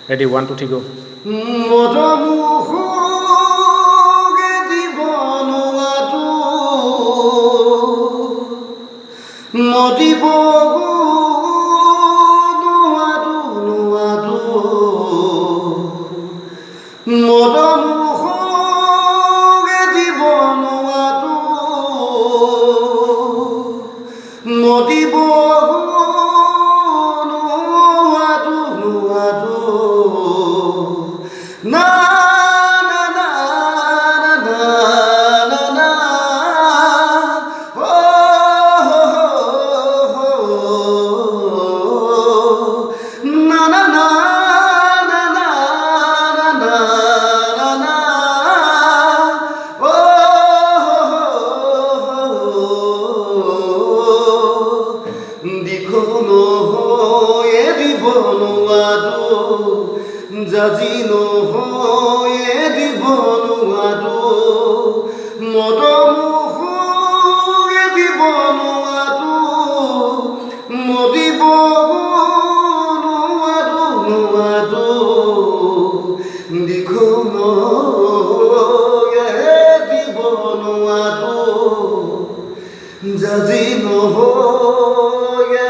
ready 1 2 3 গো মদমুখে দিব নোৱাৰো মদিব নোৱাৰো মদমুখে দিব নোৱাৰো মদিব না না না না না না ও না না না না না না না ও দেখো নহয়ে দিব নোৱাৰো জাজি নহয়ে দিব নোৱাৰো মদমুখে দিব নোৱাৰো মদিব নোৱাৰো দেখো নহয়ে দিব নোৱাৰো জাজি নহয়ে